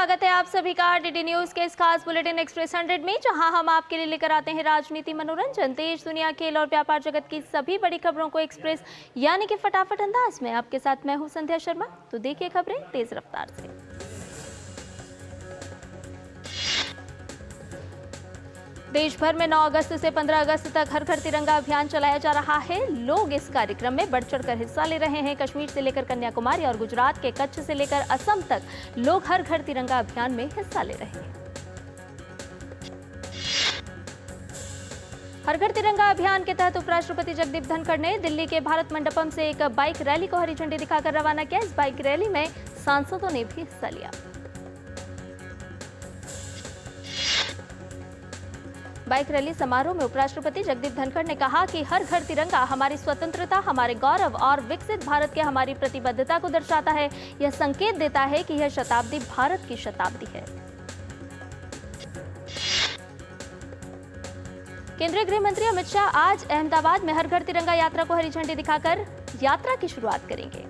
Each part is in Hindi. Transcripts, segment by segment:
स्वागत है आप सभी का डीडी न्यूज के इस खास बुलेटिन एक्सप्रेस 100 में, जहां हम आपके लिए लेकर आते हैं राजनीति, मनोरंजन, देश दुनिया, खेल और व्यापार जगत की सभी बड़ी खबरों को एक्सप्रेस यानी कि फटाफट अंदाज में। आपके साथ मैं हूं संध्या शर्मा। तो देखिए खबरें तेज रफ्तार से। देश भर में 9 अगस्त से 15 अगस्त तक हर घर तिरंगा अभियान चलाया जा रहा है। लोग इस कार्यक्रम में बढ़ चढ़कर हिस्सा ले रहे हैं। कश्मीर से लेकर कन्याकुमारी और गुजरात के कच्छ से लेकर असम तक लोग हर घर तिरंगा अभियान में हिस्सा ले रहे हैं। हर घर तिरंगा अभियान के तहत उपराष्ट्रपति जगदीप धनखड़ ने दिल्ली के भारत मंडपम से एक बाइक रैली को हरी झंडी दिखाकर रवाना किया। इस बाइक रैली में सांसदों ने भी हिस्सा लिया। बाइक रैली समारोह में उपराष्ट्रपति जगदीप धनखड़ ने कहा कि हर घर तिरंगा हमारी स्वतंत्रता, हमारे गौरव और विकसित भारत के हमारी प्रतिबद्धता को दर्शाता है। यह संकेत देता है कि यह शताब्दी भारत की शताब्दी है। केंद्रीय गृह मंत्री अमित शाह आज अहमदाबाद में हर घर तिरंगा यात्रा को हरी झंडी दिखाकर यात्रा की शुरुआत करेंगे।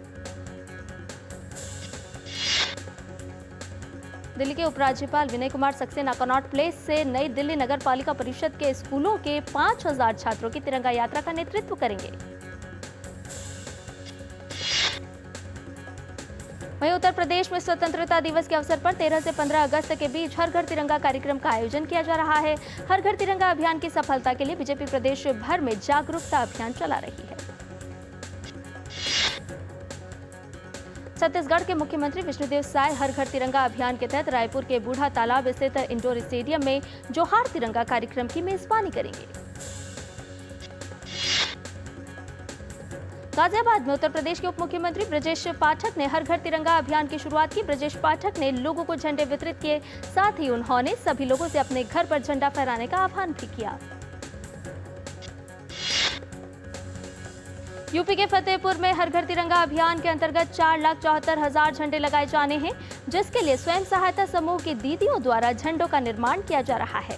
दिल्ली के उपराज्यपाल विनय कुमार सक्सेना कनॉट प्लेस से नई दिल्ली नगर पालिका परिषद के स्कूलों के 5000 छात्रों की तिरंगा यात्रा का नेतृत्व करेंगे। वहीं उत्तर प्रदेश में स्वतंत्रता दिवस के अवसर पर 13 से 15 अगस्त के बीच हर घर तिरंगा कार्यक्रम का आयोजन किया जा रहा है। हर घर तिरंगा अभियान की सफलता के लिए बीजेपी प्रदेश भर में जागरूकता अभियान चला रही है। छत्तीसगढ़ के मुख्यमंत्री विष्णुदेव साय हर घर तिरंगा अभियान के तहत रायपुर के बूढ़ा तालाब स्थित इंडोर स्टेडियम में जोहार तिरंगा कार्यक्रम की मेजबानी करेंगे। गाजियाबाद में उत्तर प्रदेश के उप मुख्यमंत्री ब्रजेश पाठक ने हर घर तिरंगा अभियान की शुरुआत की। ब्रजेश पाठक ने लोगों को झंडे वितरित किए। साथ ही उन्होंने सभी लोगों से अपने घर पर झंडा फहराने का आह्वान भी किया। यूपी के फतेहपुर में हर घर तिरंगा अभियान के अंतर्गत 4,74,000 झंडे लगाए जाने हैं, जिसके लिए स्वयं सहायता समूह की दीदियों द्वारा झंडों का निर्माण किया जा रहा है।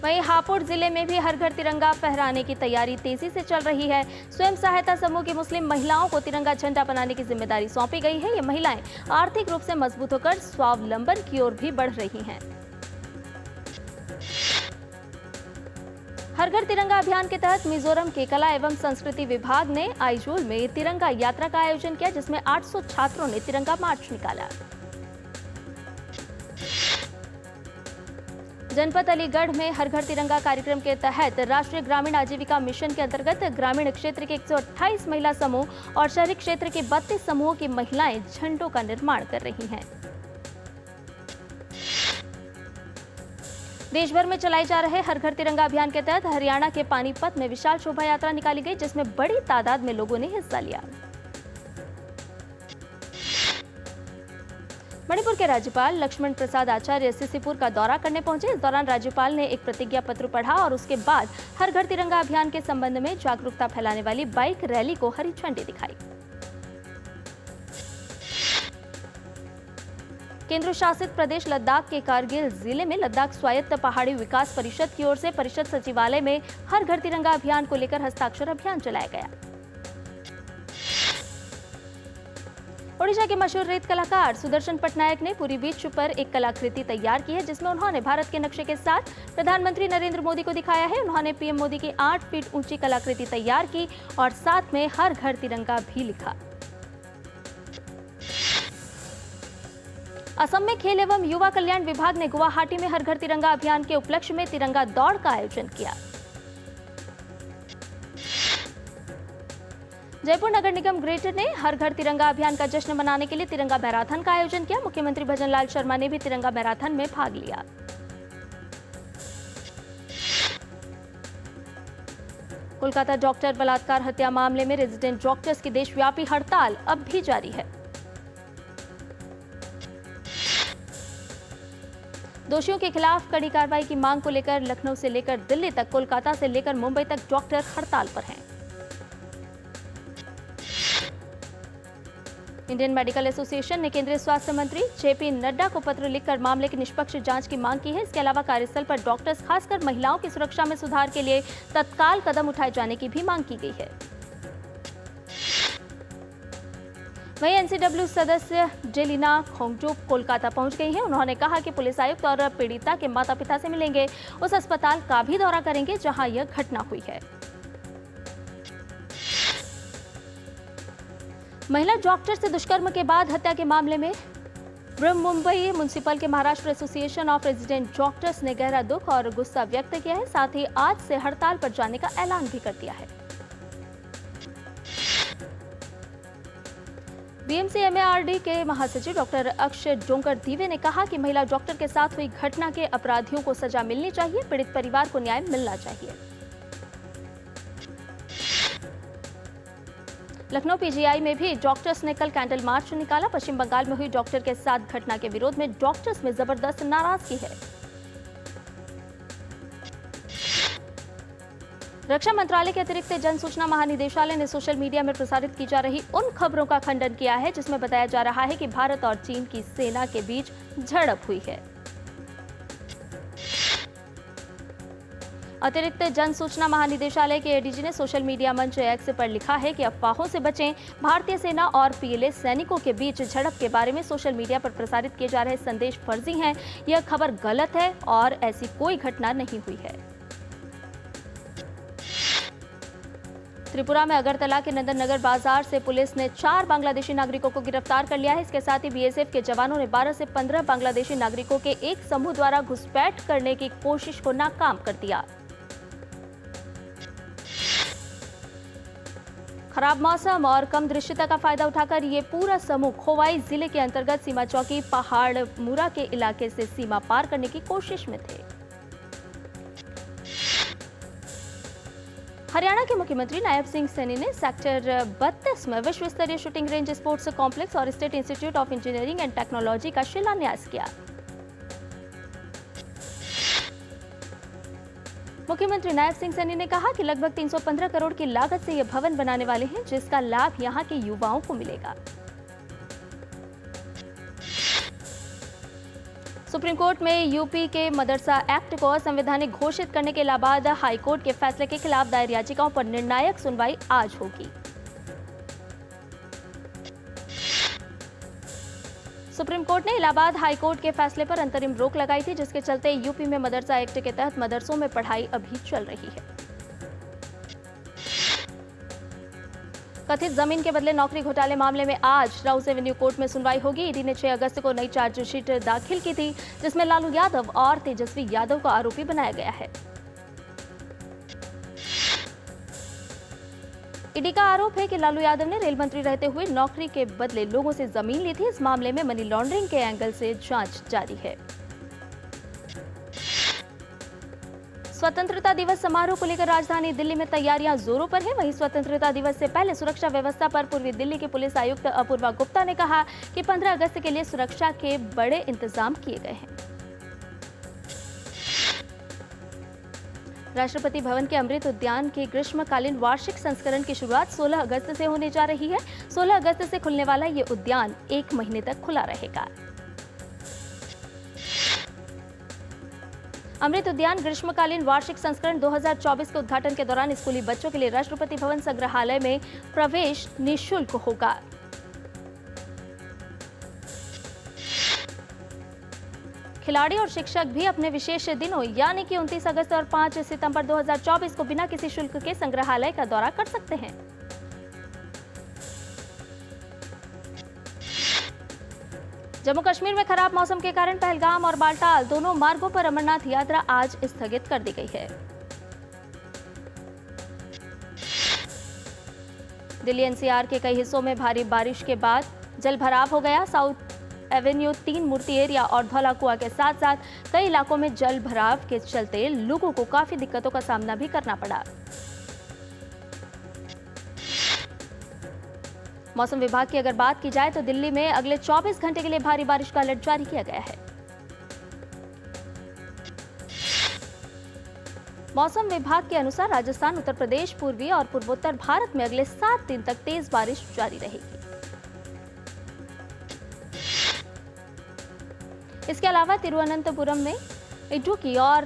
वहीं हापुड़ जिले में भी हर घर तिरंगा फहराने की तैयारी तेजी से चल रही है। स्वयं सहायता समूह की मुस्लिम महिलाओं को तिरंगा झंडा बनाने की जिम्मेदारी सौंपी गई है। ये महिलाएं आर्थिक रूप से मजबूत होकर स्वावलंबन की ओर भी बढ़ रही हैं। हर घर तिरंगा अभियान के तहत मिजोरम के कला एवं संस्कृति विभाग ने आइजोल में तिरंगा यात्रा का आयोजन किया, जिसमें 800 छात्रों ने तिरंगा मार्च निकाला। जनपद अलीगढ़ में हर घर तिरंगा कार्यक्रम के तहत राष्ट्रीय ग्रामीण आजीविका मिशन के अंतर्गत ग्रामीण क्षेत्र के 128 महिला समूह और शहरी क्षेत्र के 32 समूहों की महिलाएं झंडों का निर्माण कर रही हैं। देश भर में चलाए जा रहे हर घर तिरंगा अभियान के तहत हरियाणा के पानीपत में विशाल शोभा यात्रा निकाली गई, जिसमें बड़ी तादाद में लोगों ने हिस्सा लिया। मणिपुर के राज्यपाल लक्ष्मण प्रसाद आचार्य सीसीपुर का दौरा करने पहुंचे। इस दौरान राज्यपाल ने एक प्रतिज्ञा पत्र पढ़ा और उसके बाद हर घर तिरंगा अभियान के संबंध में जागरूकता फैलाने वाली बाइक रैली को हरी झंडी दिखाई। केंद्र शासित प्रदेश लद्दाख के कारगिल जिले में लद्दाख स्वायत्त पहाड़ी विकास परिषद की ओर से परिषद सचिवालय में हर घर तिरंगा अभियान को लेकर हस्ताक्षर अभियान चलाया गया। ओडिशा के मशहूर रेत कलाकार सुदर्शन पटनायक ने पुरी बीच पर एक कलाकृति तैयार की है, जिसमें उन्होंने भारत के नक्शे के साथ प्रधानमंत्री नरेंद्र मोदी को दिखाया है। उन्होंने पीएम मोदी की 8 फीट ऊंची कलाकृति तैयार की और साथ में हर घर तिरंगा भी लिखा। असम में खेल एवं युवा कल्याण विभाग ने गुवाहाटी में हर घर तिरंगा अभियान के उपलक्ष्य में तिरंगा दौड़ का आयोजन किया। जयपुर नगर निगम ग्रेटर ने हर घर तिरंगा अभियान का जश्न मनाने के लिए तिरंगा मैराथन का आयोजन किया। मुख्यमंत्री भजनलाल शर्मा ने भी तिरंगा मैराथन में भाग लिया। कोलकाता डॉक्टर बलात्कार हत्या मामले में रेजिडेंट डॉक्टर्स की देशव्यापी हड़ताल अब भी जारी है। दोषियों के खिलाफ कड़ी कार्रवाई की मांग को लेकर लखनऊ से लेकर दिल्ली तक, कोलकाता से लेकर मुंबई तक डॉक्टर हड़ताल पर हैं। इंडियन मेडिकल एसोसिएशन ने केंद्रीय स्वास्थ्य मंत्री जेपी नड्डा को पत्र लिखकर मामले की निष्पक्ष जांच की मांग की है। इसके अलावा कार्यस्थल पर डॉक्टर्स, खासकर महिलाओं की सुरक्षा में सुधार के लिए तत्काल कदम उठाए जाने की भी मांग की गई है। वहीं एनसीडब्ल्यू सदस्य जेलिना खोंगचुक कोलकाता पहुंच गई हैं। उन्होंने कहा कि पुलिस आयुक्त और पीड़िता के माता पिता से मिलेंगे, उस अस्पताल का भी दौरा करेंगे जहां यह घटना हुई है। महिला डॉक्टर से दुष्कर्म के बाद हत्या के मामले में मुंबई म्युनिसिपल के Maharashtra association of resident doctors ने गहरा दुख और गुस्सा व्यक्त किया है। साथ ही आज से हड़ताल पर जाने का ऐलान भी कर दिया है। बीएमसी-एमएआरडी के महासचिव डॉक्टर अक्षय डोंगर दीवे ने कहा कि महिला डॉक्टर के साथ हुई घटना के अपराधियों को सजा मिलनी चाहिए, पीड़ित परिवार को न्याय मिलना चाहिए। लखनऊ पीजीआई में भी डॉक्टर्स ने कल कैंडल मार्च निकाला। पश्चिम बंगाल में हुई डॉक्टर के साथ घटना के विरोध में डॉक्टर्स में जबरदस्त नाराजगी है। रक्षा मंत्रालय के अतिरिक्त जन सूचना महानिदेशालय ने सोशल मीडिया में प्रसारित की जा रही उन खबरों का खंडन किया है जिसमें बताया जा रहा है कि भारत और चीन की सेना के बीच झड़प हुई है। अतिरिक्त जन सूचना महानिदेशालय के एडीजी ने सोशल मीडिया मंच एक्स पर लिखा है कि अफवाहों से बचें। भारतीय सेना और पीएलए सैनिकों के बीच झड़प के बारे में सोशल मीडिया पर प्रसारित किए जा रहे संदेश फर्जी हैं। यह खबर गलत है और ऐसी कोई घटना नहीं हुई है। त्रिपुरा में अगरतला के नंदन नगर बाजार से पुलिस ने 4 बांग्लादेशी नागरिकों को गिरफ्तार कर लिया है। इसके साथ ही बीएसएफ के जवानों ने 12 से 15 बांग्लादेशी नागरिकों के एक समूह द्वारा घुसपैठ करने की कोशिश को नाकाम कर दिया। खराब मौसम और कम दृश्यता का फायदा उठाकर ये पूरा समूह खोवाई जिले के अंतर्गत सीमा चौकी पहाड़ मुरा के इलाके से सीमा पार करने की कोशिश में थे। हरियाणा के मुख्यमंत्री नायब सिंह सैनी ने सेक्टर 32 में विश्व स्तरीय शूटिंग रेंज स्पोर्ट्स कॉम्प्लेक्स और state institute of engineering and technology का शिलान्यास किया। मुख्यमंत्री नायब सिंह सैनी ने कहा कि लगभग 315 करोड़ की लागत से ये भवन बनाने वाले हैं, जिसका लाभ यहां के युवाओं को मिलेगा। सुप्रीम कोर्ट में यूपी के मदरसा एक्ट को असंवैधानिक घोषित करने के इलाहाबाद हाई कोर्ट के फैसले के खिलाफ दायर याचिकाओं पर निर्णायक सुनवाई आज होगी। सुप्रीम कोर्ट ने इलाहाबाद हाई कोर्ट के फैसले पर अंतरिम रोक लगाई थी, जिसके चलते यूपी में मदरसा एक्ट के तहत मदरसों में पढ़ाई अभी चल रही है। कथित जमीन के बदले नौकरी घोटाले मामले में आज राउस एवेन्यू कोर्ट में सुनवाई होगी। ईडी ने 6 अगस्त को नई चार्जशीट दाखिल की थी, जिसमें लालू यादव और तेजस्वी यादव को आरोपी बनाया गया है। ईडी का आरोप है कि लालू यादव ने रेल मंत्री रहते हुए नौकरी के बदले लोगों से जमीन ली थी। इस मामले में मनी लॉन्ड्रिंग के एंगल से जांच जारी है। स्वतंत्रता दिवस समारोह को लेकर राजधानी दिल्ली में तैयारियां जोरों पर है। वहीं स्वतंत्रता दिवस से पहले सुरक्षा व्यवस्था पर पूर्वी दिल्ली के पुलिस आयुक्त अपूर्वा गुप्ता ने कहा कि 15 अगस्त के लिए सुरक्षा के बड़े इंतजाम किए गए हैं। राष्ट्रपति भवन के अमृत उद्यान के ग्रीष्मकालीन वार्षिक संस्करण की शुरुआत 16 अगस्त से होने जा रही है। 16 अगस्त से खुलने वाला ये उद्यान 1 महीने तक खुला रहेगा। अमृत उद्यान ग्रीष्मकालीन वार्षिक संस्करण 2024 के उद्घाटन के दौरान स्कूली बच्चों के लिए राष्ट्रपति भवन संग्रहालय में प्रवेश निःशुल्क होगा। खिलाड़ी और शिक्षक भी अपने विशेष दिनों यानी कि 29 अगस्त और 5 सितंबर 2024 को बिना किसी शुल्क के संग्रहालय का दौरा कर सकते हैं। जम्मू कश्मीर में खराब मौसम के कारण पहलगाम और बालटाल दोनों मार्गों पर अमरनाथ यात्रा आज स्थगित कर दी गई है। दिल्ली एनसीआर के कई हिस्सों में भारी बारिश के बाद जलभराव हो गया। साउथ एवेन्यू 3 मूर्ति एरिया और धौला कुआं के साथ साथ कई इलाकों में जल भराव के चलते लोगों को काफी दिक्कतों का सामना भी करना पड़ा। मौसम विभाग की अगर बात की जाए तो दिल्ली में अगले 24 घंटे के लिए भारी बारिश का अलर्ट जारी किया गया है। मौसम विभाग के अनुसार राजस्थान, उत्तर प्रदेश, पूर्वी और पूर्वोत्तर भारत में अगले 7 दिन तक तेज बारिश जारी रहेगी। इसके अलावा तिरुवनंतपुरम में इडुक्की और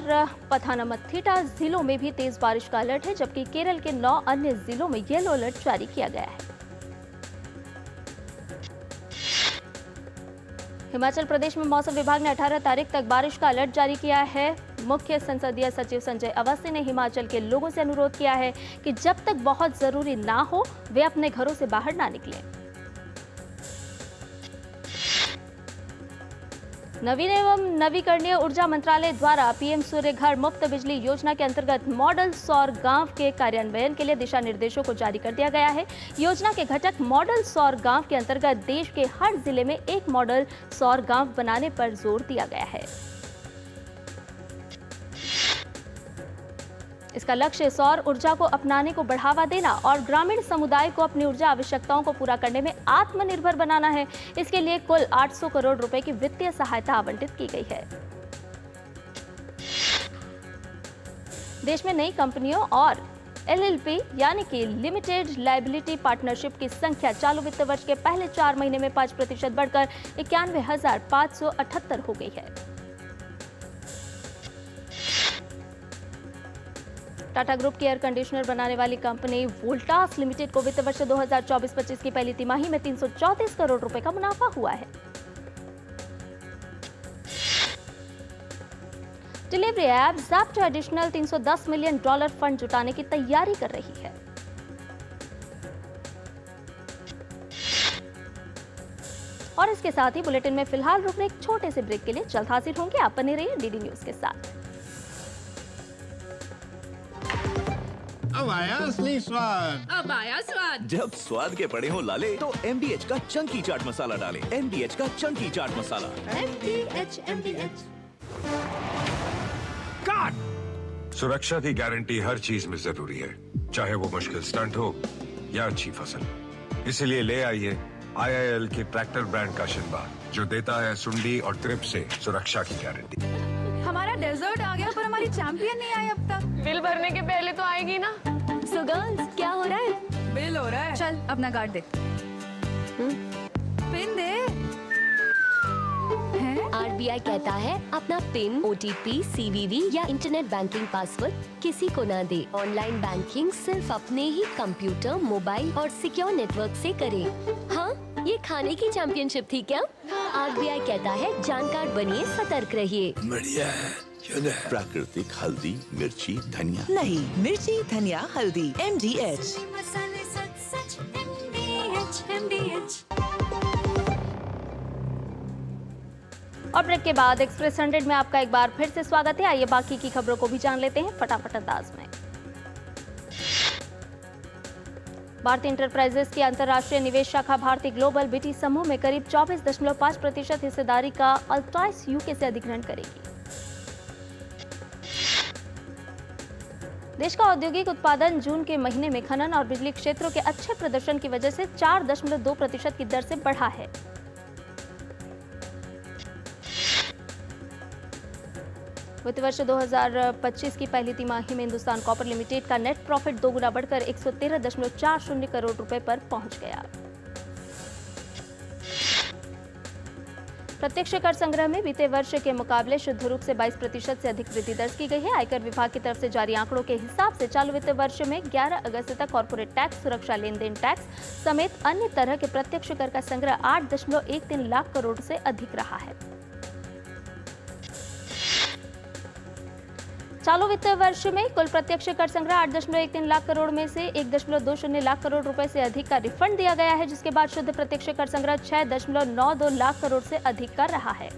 पथानमथिट्टा जिलों में भी तेज बारिश का अलर्ट है, जबकि केरल के 9 अन्य जिलों में येलो अलर्ट जारी किया गया है। हिमाचल प्रदेश में मौसम विभाग ने 18 तारीख तक बारिश का अलर्ट जारी किया है। मुख्य संसदीय सचिव संजय अवस्थी ने हिमाचल के लोगों से अनुरोध किया है कि जब तक बहुत जरूरी ना हो वे अपने घरों से बाहर ना निकलें। नवीन एवं नवीकरणीय ऊर्जा मंत्रालय द्वारा पीएम सूर्य घर मुफ्त बिजली योजना के अंतर्गत मॉडल सौर गांव के कार्यान्वयन के लिए दिशा निर्देशों को जारी कर दिया गया है। योजना के घटक मॉडल सौर गांव के अंतर्गत देश के हर जिले में एक मॉडल सौर गांव बनाने पर जोर दिया गया है। इसका लक्ष्य सौर ऊर्जा को अपनाने को बढ़ावा देना और ग्रामीण समुदाय को अपनी ऊर्जा आवश्यकताओं को पूरा करने में आत्मनिर्भर बनाना है। इसके लिए कुल 800 करोड़ रुपए की वित्तीय सहायता आवंटित की गई है। देश में नई कंपनियों और LLP यानी कि लिमिटेड लायबिलिटी पार्टनरशिप की संख्या चालू वित्त वर्ष के पहले 4 महीने में 5% बढ़कर 91,578 हो गई है। टाटा ग्रुप की एयर कंडीशनर बनाने वाली कंपनी वोल्टास लिमिटेड को वित्त वर्ष 2024-25 की पहली तिमाही में 334 करोड़ रुपए का मुनाफा हुआ है। Delivery app Zepto additional $310 million fund जुटाने की तैयारी कर रही है। और इसके साथ ही बुलेटिन में फिलहाल रुकने एक छोटे से ब्रेक के लिए जल्द हाजिर होंगे। आप बने रहिए डीडी न्यूज के साथ। अब आया असली स्वाद। अब आया स्वाद। जब स्वाद के पड़े हो लाले तो MDH का चंकी चाट मसाला डालें। MDH का चंकी चाट मसाला। MDH। काट। सुरक्षा की गारंटी हर चीज में जरूरी है, चाहे वो मुश्किल स्टंट हो या अच्छी फसल। इसीलिए ले आइए IIL के ट्रैक्टर ब्रांड का शिनबा, जो देता है सुंडी और ट्रिप से सुरक्षा की गारंटी। हमारा डेजर्ट आ गया पर हमारी चैंपियन नहीं आई अब तक। बिल भरने के पहले तो आएगी ना। So girls, क्या हो रहा है? बिल हो रहा है। चल अपना कार्ड दे। पिन दे। RBI कहता है अपना पिन, OTP, CVV या इंटरनेट बैंकिंग पासवर्ड किसी को ना दे। ऑनलाइन बैंकिंग सिर्फ अपने ही कंप्यूटर, मोबाइल और सिक्योर नेटवर्क से करें। हाँ, ये खाने की चैंपियनशिप थी क्या? RBI कहता है जानकार बनिए, सतर्क रहिए। बढ़िया है, प्राकृतिक हल्दी, मिर्ची, धनिया। नहीं, मिर्ची, धनिया, हल्दी, MDH। और ब्रेक के बाद एक्सप्रेस 100 में आपका एक बार फिर से स्वागत है। आइए बाकी की खबरों को भी जान लेते हैं फटाफट अंदाज में। भारतीय इंटरप्राइजेस की अंतर्राष्ट्रीय निवेश शाखा भारतीय ग्लोबल BT समूह में करीब 24.5% हिस्सेदारी का अल्ट्राइस UK से अधिग्रहण करेगी। देश का औद्योगिक उत्पादन जून के महीने में खनन और बिजली क्षेत्रों के अच्छे प्रदर्शन की वजह से 4.2% की दर से बढ़ा है। वित्त वर्ष 2025 की पहली तिमाही में हिंदुस्तान कॉपर लिमिटेड का नेट प्रॉफिट दोगुना बढ़कर 113.40 करोड़ रुपए पर पहुंच गया। प्रत्यक्ष कर संग्रह में बीते वर्ष के मुकाबले शुद्ध रूप से 22% से अधिक वृद्धि दर्ज की गई है। आयकर विभाग की तरफ से जारी आंकड़ों के हिसाब से चालू वित्त वर्ष में 11 अगस्त तक कॉर्पोरेट टैक्स, सुरक्षा लेन देन टैक्स समेत अन्य तरह के प्रत्यक्ष कर का संग्रह 8.13 लाख करोड़ से अधिक रहा है। चालू वित्त वर्ष में कुल प्रत्यक्ष कर संग्रह 8.13 लाख करोड़ में से 1.20 लाख करोड़ रुपए से अधिक का रिफंड दिया गया है, जिसके बाद शुद्ध प्रत्यक्ष कर संग्रह 6.92 लाख करोड़ से अधिक का रहा है।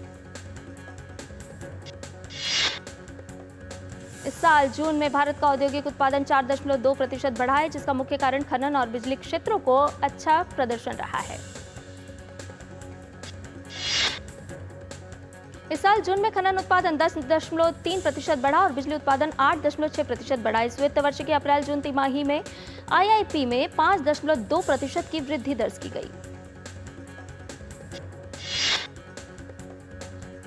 इस साल जून में भारत का औद्योगिक उत्पादन 4.2% बढ़ा है, जिसका मुख्य कारण खनन और बिजली क्षेत्रों को अच्छा प्रदर्शन रहा है। इस साल जून में खनन उत्पादन 10.3% बढ़ा और बिजली उत्पादन 8.6% बढ़ा। इस वित्त वर्ष के अप्रैल जून तिमाही में IIP में 5.2% की वृद्धि दर्ज की गई।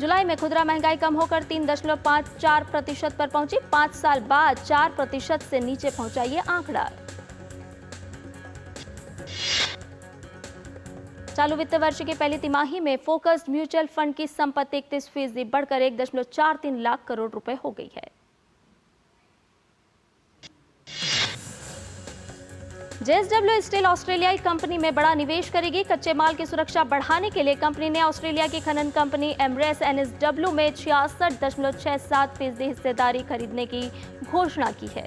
जुलाई में खुदरा महंगाई कम होकर 3.54% पर पहुंची। 5 साल बाद 4% से नीचे पहुंचा ये आंकड़ा। चालू वित्त वर्ष की पहली तिमाही में फोकस्ड म्यूचुअल फंड की संपत्ति 31% बढ़कर 1.43 लाख करोड़ रुपए हो गई है। JSW स्टील ऑस्ट्रेलियाई कंपनी में बड़ा निवेश करेगी। कच्चे माल की सुरक्षा बढ़ाने के लिए कंपनी ने ऑस्ट्रेलिया की खनन कंपनी एमरेस NSW में 66.67% हिस्सेदारी खरीदने की घोषणा की है।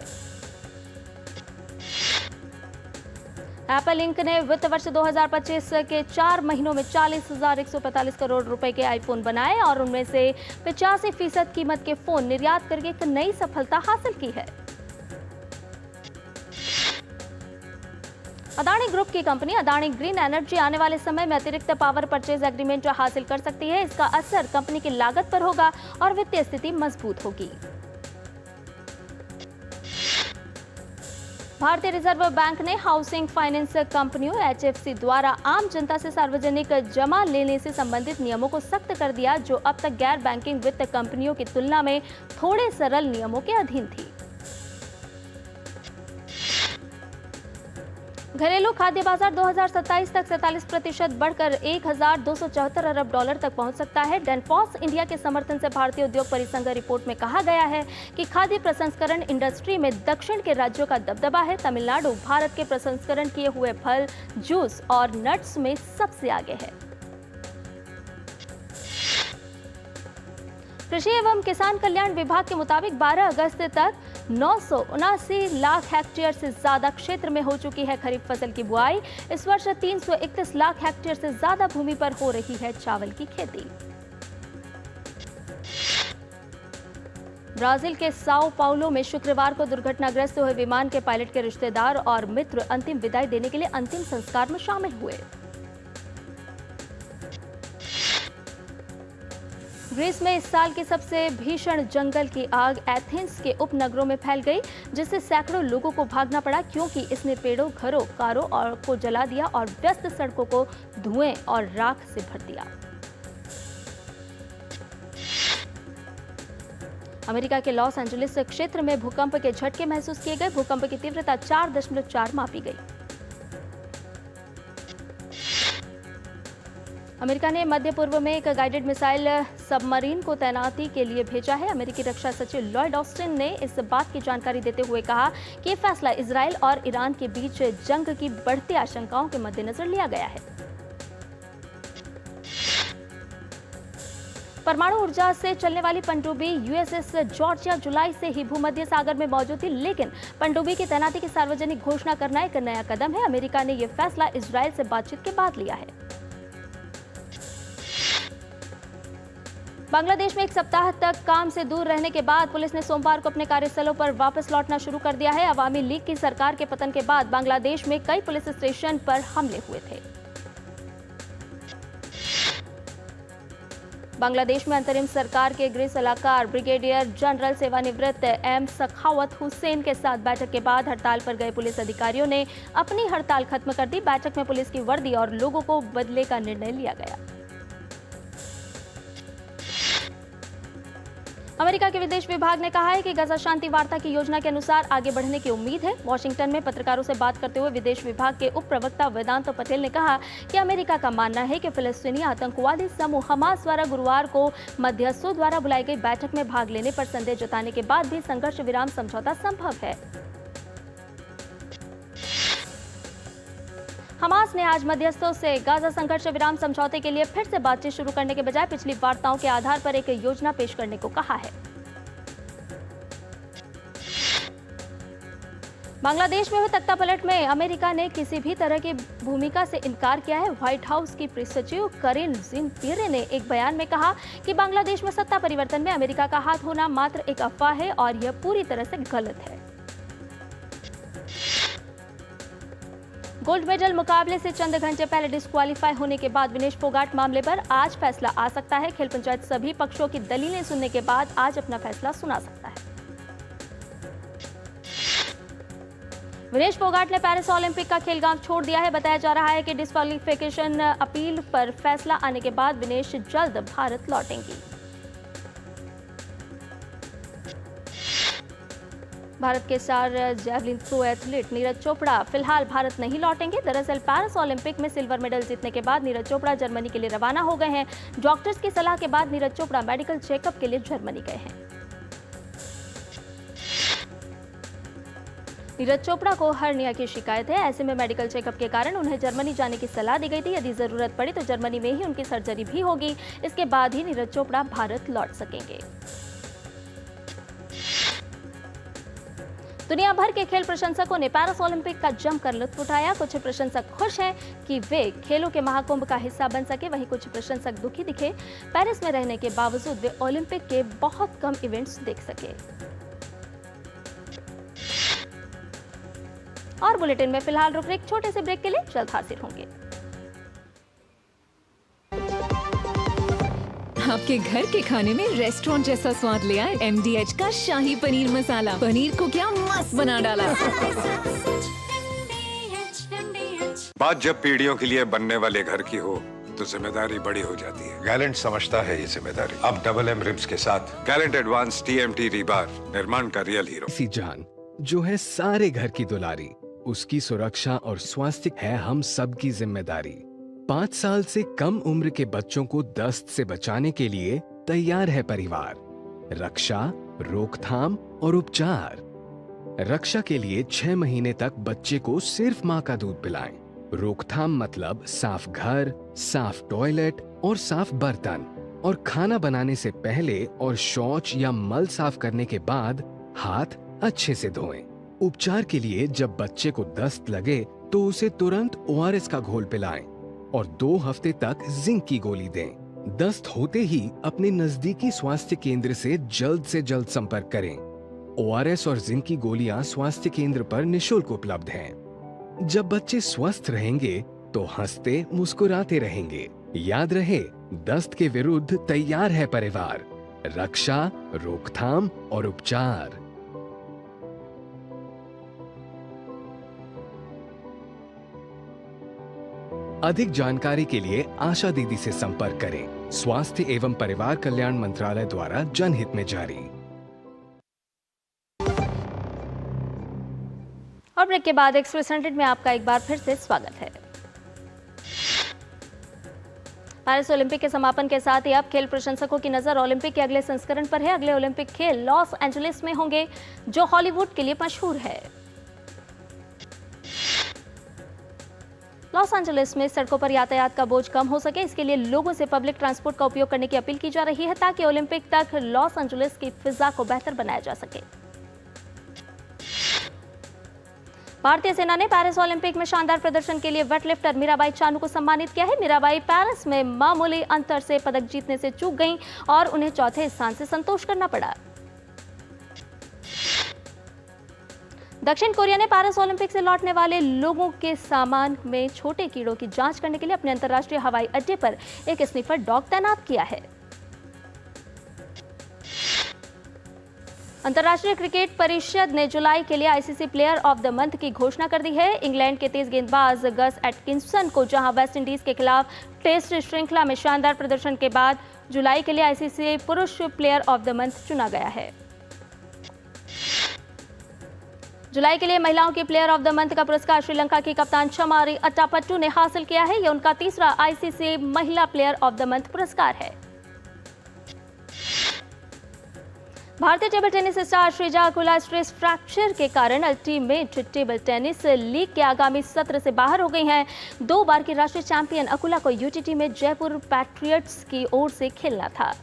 एप्पल इंक ने वित्त वर्ष 2025 के 4 महीनों में 40,145 करोड़ रुपए के आईफोन बनाए और उनमें से 85% कीमत के फोन निर्यात करके एक नई सफलता हासिल की है। अदानी ग्रुप की कंपनी अदानी ग्रीन एनर्जी आने वाले समय में अतिरिक्त पावर परचेज एग्रीमेंट हासिल कर सकती है। इसका असर कंपनी की लागत पर होगा और वित्तीय स्थिति मजबूत होगी। भारतीय रिजर्व बैंक ने हाउसिंग फाइनेंस कंपनियों HFC द्वारा आम जनता से सार्वजनिक जमा लेने से संबंधित नियमों को सख्त कर दिया, जो अब तक गैर बैंकिंग वित्त कंपनियों की तुलना में थोड़े सरल नियमों के अधीन थी। घरेलू खाद्य बाजार 2027 तक 47% बढ़कर 1,274 अरब डॉलर तक पहुंच सकता है। डेनफॉस इंडिया के समर्थन से भारतीय उद्योग परिसंघ रिपोर्ट में कहा गया है कि खाद्य प्रसंस्करण इंडस्ट्री में दक्षिण के राज्यों का दबदबा है। तमिलनाडु भारत के प्रसंस्करण किए हुए फल, जूस और नट्स में सबसे आगे है। कृषि एवं किसान कल्याण विभाग के मुताबिक 12 अगस्त तक 979 लाख हेक्टेयर से ज्यादा क्षेत्र में हो चुकी है खरीफ फसल की बुआई। इस वर्ष 331 लाख हेक्टेयर से ज्यादा भूमि पर हो रही है चावल की खेती। ब्राजील के साओ पाउलो में शुक्रवार को दुर्घटनाग्रस्त हुए विमान के पायलट के रिश्तेदार और मित्र अंतिम विदाई देने के लिए अंतिम संस्कार में शामिल हुए। ग्रीस में इस साल की सबसे भीषण जंगल की आग एथेंस के उपनगरों में फैल गई, जिससे सैकड़ों लोगों को भागना पड़ा क्योंकि इसने पेड़ों, घरों, कारों और को जला दिया और व्यस्त सड़कों को धुएं और राख से भर दिया। अमेरिका के लॉस एंजलिस क्षेत्र में भूकंप के झटके महसूस किए गए। भूकंप की तीव्रता 4.4 मापी गई। अमेरिका ने मध्य पूर्व में एक गाइडेड मिसाइल सबमरीन को तैनाती के लिए भेजा है। अमेरिकी रक्षा सचिव लॉयड ऑस्टिन ने इस बात की जानकारी देते हुए कहा कि यह फैसला इजरायल और ईरान के बीच जंग की बढ़ती आशंकाओं के मद्देनजर लिया गया है। परमाणु ऊर्जा से चलने वाली पनडुब्बी USS जॉर्जिया जुलाई से ही भूमध्य सागर में मौजूद थी, लेकिन पनडुब्बी की तैनाती की सार्वजनिक घोषणा करना एक नया कदम है। अमेरिका ने यह फैसला इजरायल से बातचीत के बाद लिया है। बांग्लादेश में एक सप्ताह तक काम से दूर रहने के बाद पुलिस ने सोमवार को अपने कार्यस्थलों पर वापस लौटना शुरू कर दिया है। अवामी लीग की सरकार के पतन के बाद बांग्लादेश में कई पुलिस स्टेशन पर हमले हुए थे। बांग्लादेश में अंतरिम सरकार के गृह सलाहकार ब्रिगेडियर जनरल सेवानिवृत्त M सखावत हुसैन के साथ बैठक के बाद हड़ताल पर गए पुलिस अधिकारियों ने अपनी हड़ताल खत्म कर दी। बैठक में पुलिस की वर्दी और लोगों को बदले का निर्णय लिया गया। अमेरिका के विदेश विभाग ने कहा है कि गजा शांति वार्ता की योजना के अनुसार आगे बढ़ने की उम्मीद है। वॉशिंगटन में पत्रकारों से बात करते हुए विदेश विभाग के उप प्रवक्ता वेदांत पटेल ने कहा कि अमेरिका का मानना है कि फिलिस्तीनी आतंकवादी समूह हमास द्वारा गुरुवार को मध्यस्थों द्वारा बुलाई गई बैठक में भाग लेने पर संदेह जताने के बाद भी संघर्ष विराम समझौता संभव है। हमास ने आज मध्यस्थों से गाजा संघर्ष विराम समझौते के लिए फिर से बातचीत शुरू करने के बजाय पिछली वार्ताओं के आधार पर एक योजना पेश करने को कहा है। बांग्लादेश में हुए तख्तापलट में अमेरिका ने किसी भी तरह की भूमिका से इनकार किया है। व्हाइट हाउस की प्रेस सचिव करिन जिन-पियरे ने एक बयान में कहा कि बांग्लादेश में सत्ता परिवर्तन में अमेरिका का हाथ होना मात्र एक अफवाह है और यह पूरी तरह से गलत है। गोल्ड मेडल मुकाबले से चंद घंटे पहले डिस्क्वालीफाई होने के बाद विनेश फोगाट मामले पर आज फैसला आ सकता है। खेल पंचायत सभी पक्षों की दलीलें सुनने के बाद आज अपना फैसला सुना सकता है। विनेश फोगाट ने पेरिस ओलंपिक का खेलगांव छोड़ दिया है। बताया जा रहा है कि डिस्क्वालीफिकेशन अपील पर फैसला आने के बाद विनेश जल्द भारत लौटेंगी। भारत के star javelin throw athlete Neeraj Chopra फिलहाल भारत नहीं लौटेंगे। दरअसल पेरिस ओलंपिक में सिल्वर मेडल जीतने के बाद नीरज चोपड़ा जर्मनी के लिए रवाना हो गए हैं। डॉक्टर्स की सलाह के बाद नीरज चोपड़ा मेडिकल चेकअप के लिए जर्मनी गए हैं। नीरज चोपड़ा को हर्निया की शिकायत है। ऐसे में मेडिकल चेकअप के कारण उन्हें जर्मनी जाने की सलाह दी गई थी। यदि जरूरत पड़ी तो जर्मनी में ही उनकी सर्जरी भी होगी। इसके बाद ही नीरज चोपड़ा भारत लौट सकेंगे। दुनिया भर के खेल प्रशंसकों ने पेरिस ओलंपिक का जमकर लुत्फ उठाया। कुछ प्रशंसक खुश हैं कि वे खेलों के महाकुंभ का हिस्सा बन सके, वहीं कुछ प्रशंसक दुखी दिखे। पेरिस में रहने के बावजूद वे ओलंपिक के बहुत कम इवेंट्स देख सके। और बुलेटिन में फिलहाल रुक रहे एक छोटे से ब्रेक के लिए जल्द हाजिर होंगे। आपके घर के खाने में रेस्टोरेंट जैसा स्वाद ले आए MDH का शाही पनीर मसाला। पनीर को क्या मस्त बना डाला। बात जब पीढ़ियों के लिए बनने वाले घर की हो तो जिम्मेदारी बड़ी हो जाती है। गैलेंट समझता है ये जिम्मेदारी। अब डबल M रिब्स के साथ गैलेंट एडवांस TMT रीबार, निर्माण का रियल हीरो। ऐसी जान जो है सारे घर की दुलारी, उसकी सुरक्षा और स्वास्थ्य है हम सब की जिम्मेदारी। 5 साल से कम उम्र के बच्चों को दस्त से बचाने के लिए तैयार है परिवार। रक्षा, रोकथाम और उपचार। रक्षा के लिए 6 महीने तक बच्चे को सिर्फ माँ का दूध पिलाएं। रोकथाम मतलब साफ घर, साफ टॉयलेट और साफ बर्तन, और खाना बनाने से पहले और शौच या मल साफ करने के बाद हाथ अच्छे से धोएं। उपचार के लिए जब बच्चे को दस्त लगे तो उसे तुरंत ORS का घोल पिलाएं और 2 हफ्ते तक जिंक की गोली दें। दस्त होते ही अपने नजदीकी स्वास्थ्य केंद्र से जल्द संपर्क करें। ORS और जिंक की गोलियां स्वास्थ्य केंद्र पर निशुल्क उपलब्ध हैं। जब बच्चे स्वस्थ रहेंगे तो हंसते मुस्कुराते रहेंगे। याद रहे, दस्त के विरुद्ध तैयार है परिवार। रक्षा, रोकथाम और उपचार। अधिक जानकारी के लिए आशा दीदी से संपर्क करें। स्वास्थ्य एवं परिवार कल्याण मंत्रालय द्वारा जनहित में जारी। और ब्रेक के बाद एक्सप्रेस 100 में आपका एक बार फिर से स्वागत है। पेरिस ओलंपिक के समापन के साथ ही अब खेल प्रशंसकों की नजर ओलंपिक के अगले संस्करण पर है। अगले ओलंपिक खेल लॉस एंजलिस में होंगे, जो हॉलीवुड के लिए मशहूर है। लॉस एंजलिस में सड़कों पर यातायात का बोझ कम हो सके, इसके लिए लोगों से पब्लिक ट्रांसपोर्ट का उपयोग करने की अपील की जा रही है, ताकि ओलंपिक तक लॉस एंजलिस की फिजा को बेहतर बनाया जा सके। भारतीय सेना ने पेरिस ओलंपिक में शानदार प्रदर्शन के लिए वेटलिफ्टर मीराबाई चानू को सम्मानित किया है। मीराबाई पेरिस में मामूली अंतर से पदक जीतने से चूक गईं और उन्हें चौथे स्थान से संतोष करना पड़ा। दक्षिण कोरिया ने पेरिस ओलंपिक से लौटने वाले लोगों के सामान में छोटे कीड़ों की जांच करने के लिए अपने अंतर्राष्ट्रीय हवाई अड्डे पर एक स्निफर डॉग तैनात किया है। अंतर्राष्ट्रीय क्रिकेट परिषद ने जुलाई के लिए ICC player of the month की घोषणा कर दी है। इंग्लैंड के तेज गेंदबाज गस एटकिंसन को जहां वेस्टइंडीज के खिलाफ टेस्ट श्रृंखला में शानदार प्रदर्शन के बाद जुलाई के लिए ICC पुरुष प्लेयर ऑफ द मंथ चुना गया है। जुलाई के लिए महिलाओं की प्लेयर ऑफ द मंथ का पुरस्कार श्रीलंका की कप्तान शमारी अट्टापट्टू ने हासिल किया है। यह उनका तीसरा ICC महिला प्लेयर ऑफ द मंथ पुरस्कार है। भारतीय table tennis star Sreeja Akula stress fracture के कारण अल्टीमेट टेबल टेनिस लीग के आगामी सत्र से बाहर हो गई हैं। 2 बार की राष्ट्रीय चैंपियन अकुला को UTT में जयपुर पैट्रियट्स की ओर से खेलना था।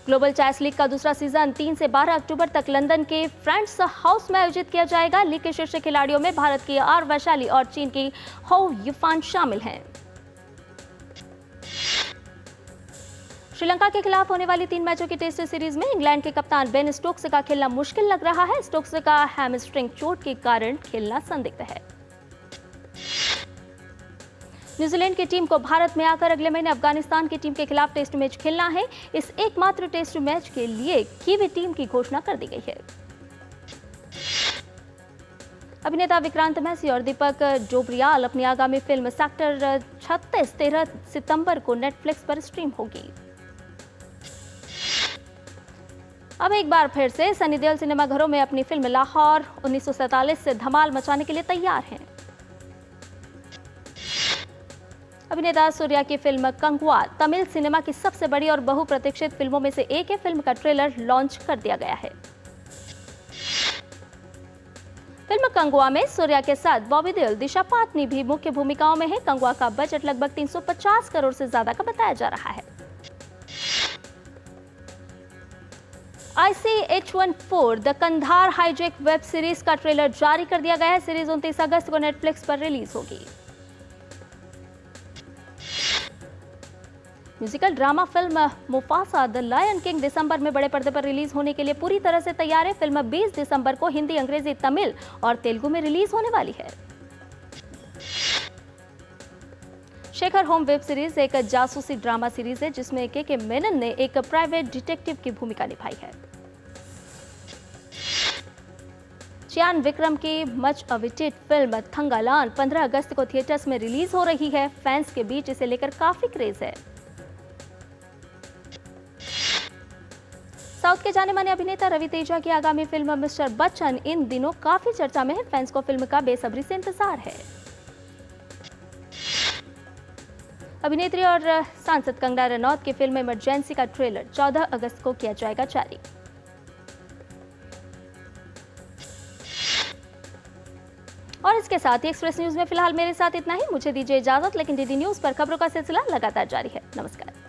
ग्लोबल चेस लीग का दूसरा सीजन 3 से 12 अक्टूबर तक लंदन के फ्रेंड्स हाउस में आयोजित किया जाएगा। लीग के शीर्ष खिलाड़ियों में भारत की आर वैशाली और चीन की हो युफान शामिल हैं। श्रीलंका के खिलाफ होने वाली 3 मैचों की टेस्ट सीरीज में इंग्लैंड के कप्तान बेन स्टोक्स का खेलना मुश्किल लग रहा है। स्टोक्स का हैमस्ट्रिंग चोट के कारण खेलना संदिग्ध है। न्यूजीलैंड की टीम को भारत में आकर अगले महीने अफगानिस्तान की टीम के खिलाफ टेस्ट मैच खेलना है। इस एकमात्र टेस्ट मैच के लिए कीवी टीम की घोषणा कर दी गई है। अभिनेता विक्रांत मैसी और दीपक डोबरियाल अपनी आगामी फिल्म सेक्टर 36 13 सितंबर को नेटफ्लिक्स पर स्ट्रीम होगी। अब एक बार फिर से सनी देओल सिनेमाघरों में अपनी फिल्म लाहौर 1947 से धमाल मचाने के लिए तैयार हैं। अभिनेता सूर्या की फिल्म कंगुआ तमिल सिनेमा की सबसे बड़ी और बहुप्रतीक्षित फिल्मों में से एक है। फिल्म का ट्रेलर लॉन्च कर दिया गया है। फिल्म कंगुआ में सूर्या के साथ बॉबी देओल, दिशा पाटनी भी मुख्य भूमिकाओं में है। कंगुआ का बजट लगभग 350 करोड़ से ज्यादा का बताया जा रहा है। ICH14 the Kandahar hijack web series का ट्रेलर जारी कर दिया गया है। सीरीज 29 अगस्त को नेटफ्लिक्स पर रिलीज होगी। Musical drama film Mufasa the Lion King दिसंबर में बड़े पर्दे पर रिलीज होने के लिए पूरी तरह से तैयार है। फिल्म 20 दिसंबर को हिंदी, अंग्रेजी, तमिल और तेलुगु में रिलीज होने वाली है। शेखर होम वेब सीरीज एक जासूसी ड्रामा सीरीज है जिसमें के मेनन ने एक प्राइवेट डिटेक्टिव की भूमिका निभाई है। चियान विक्रम की मच अवेटेड फिल्म थंगालान 15 अगस्त को थिएटर्स में रिलीज हो रही है। फैंस के बीच इसे लेकर काफी क्रेज है। साउथ के जाने माने अभिनेता रवि तेजा की आगामी फिल्म मिस्टर बच्चन इन दिनों काफी चर्चा में है। फैंस को फिल्म का बेसब्री से इंतजार है। अभिनेत्री और सांसद कंगना रनौत की फिल्म इमरजेंसी का ट्रेलर 14 अगस्त को किया जाएगा जारी। और इसके साथ ही एक्सप्रेस न्यूज में फिलहाल मेरे साथ इतना ही। मुझे दीजिए इजाजत, लेकिन डीडी न्यूज पर खबरों का सिलसिला लगातार जारी है। नमस्कार।